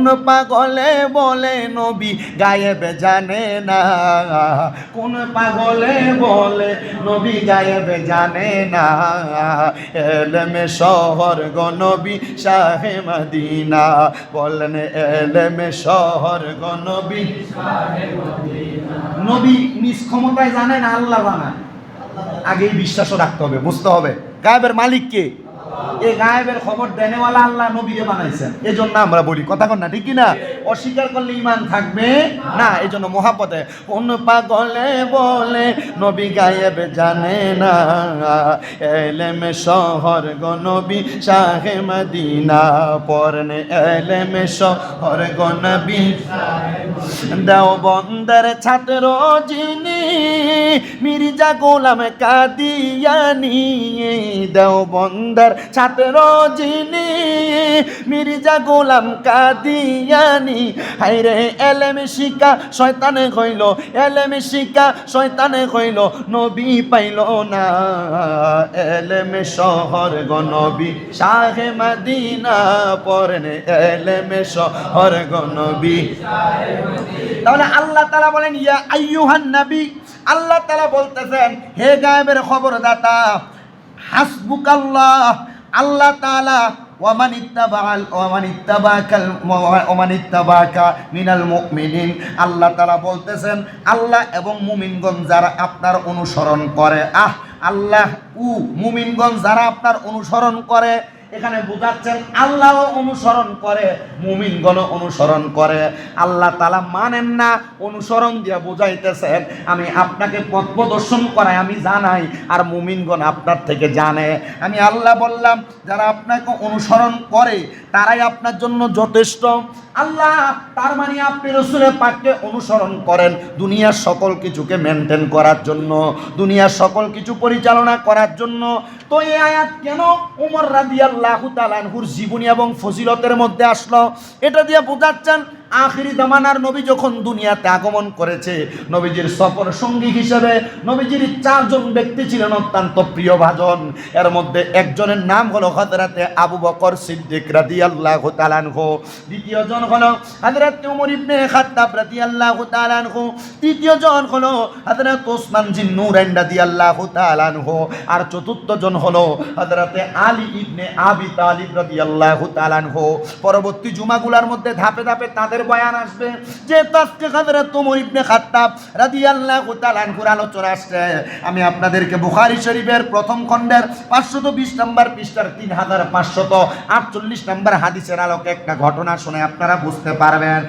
কোন পাগলে বলে নবী গায়েব জানে না, কোন পাগলে বলে নবী গায়েব জানে না, এলেমে শহর গো নবী শাহে মদিনা, বলেন এলেমে শহর গো নবী শাহে মদিনা। নবী নিজ ক্ষমতায় জানেন না, আল্লাহ জানেন। আগেই বিশ্বাসও রাখতে হবে, বুঝতে হবে গায়েবের মালিক কে। এই গায়েবের খবর দেনেওয়ালা আল্লাহ নবীকে বানাইছেন, এজন্য আমরা বলি কথা কন না, ঠিক না? অস্বীকার করলে ঈমান থাকবে না, এজন্য মহাব্বতে কোন পাগলে বলে নবী গায়েব জানে না, এলেমে শহর গো নবী শাহে মদিনা, পড়েন এলেমে শহর গো নবী। দেওবন্দের ছাত্র যিনি মির্জা গোলাম কাদিয়ানি, দেওবন্দের ছাত্র যিনি মির্জা গোলাম কাদিয়ানি, হাইরে এলেমে শিকা শয়তানে কইল, এলেমে শিকা শয়তানে কইল নবী পাইল না, এলেমে শহর গো নবী শাহে মদিনা, পড়েন এলেমে শহর গো নবী। তাহলে আল্লাহ তাআলা বলেন ইয়া আইয়ুহান নবী, আল্লাহ তাআলা বলতেছেন হে গায়েবের খবরদাতা, হাসবুকাল্লাহ, আল্লাহ তাআলা ওয়ামান ইত্তাবাকা মিনাল মুমিনিন, আল্লাহ তাআলা বলতেছেন আল্লাহ এবং মুমিনগণ যারা আপনার অনুসরণ করে, আল্লাহ মুমিনগণ যারা আপনার অনুসরণ করে, এখানে বোঝাচ্ছেন আল্লাহও অনুসরণ করে, মুমিনগণ অনুসরণ করে। আল্লাহ তাআলা মানেন না, অনুসরণ দিয়ে বোঝাইতেছেন আমি আপনাকে পথ প্রদর্শন করাই, আমি জানাই, আর মুমিনগণ আপনার থেকে জানে। আমি আল্লাহ বললাম যারা আপনাকে অনুসরণ করে তারাই আপনার জন্য যথেষ্ট। আল্লাহ তার মানে আপনি রাসূলের পাককে অনুসরণ করেন দুনিয়ার সকল কিছুকে মেনটেন করার জন্য, দুনিয়ার সকল কিছু পরিচালনা করার জন্য। তো এই আয়াত কেন ওমর রাদিয়াল্লাহু তাআলা আনহুর জীবনী এবং ফজিলতের মধ্যে আসলো? এটা দিয়ে বোঝাচ্ছেন আখিরি জামানার নবী যখন দুনিয়াতে আগমন করেছে, নবীজির সফর সঙ্গী হিসেবে নবীজির 4 জন ব্যক্তি ছিলেন অত্যন্ত প্রিয়ভাজন। এর মধ্যে একজনের নাম হলো হযরতে আবু বকর সিদ্দিক রাদিয়াল্লাহু তাআলা আনহু, দ্বিতীয় জন হলো হযরতে ওমর ইবনে খাত্তাব রাদিয়াল্লাহু তাআলা আনহু, তৃতীয় জন হলো হযরত ওসমান জিন্নুরাইন রাদিয়াল্লাহু তাআলা আনহু, আর চতুর্থ জন হলো হযরতে আলী ইবনে আবি তালিব রাদিয়াল্লাহু তাআলা আনহু। পরবর্তী জুমাগুলোর মধ্যে ধাপে ধাপে তাদের বয়ান আসবে, যে আজকে হযরত ওমর ইবনে খাত্তাব রাদিয়াল্লাহু তাআলা আনহুর আলোচনা আসছে। আমি আপনাদেরকে বুখারী শরীফের প্রথম খণ্ডের 520 নম্বর পৃষ্ঠার 3548 নম্বর হাদিসের আলোকে একটা ঘটনা শুনে আপনারা বুঝতে পারবেন।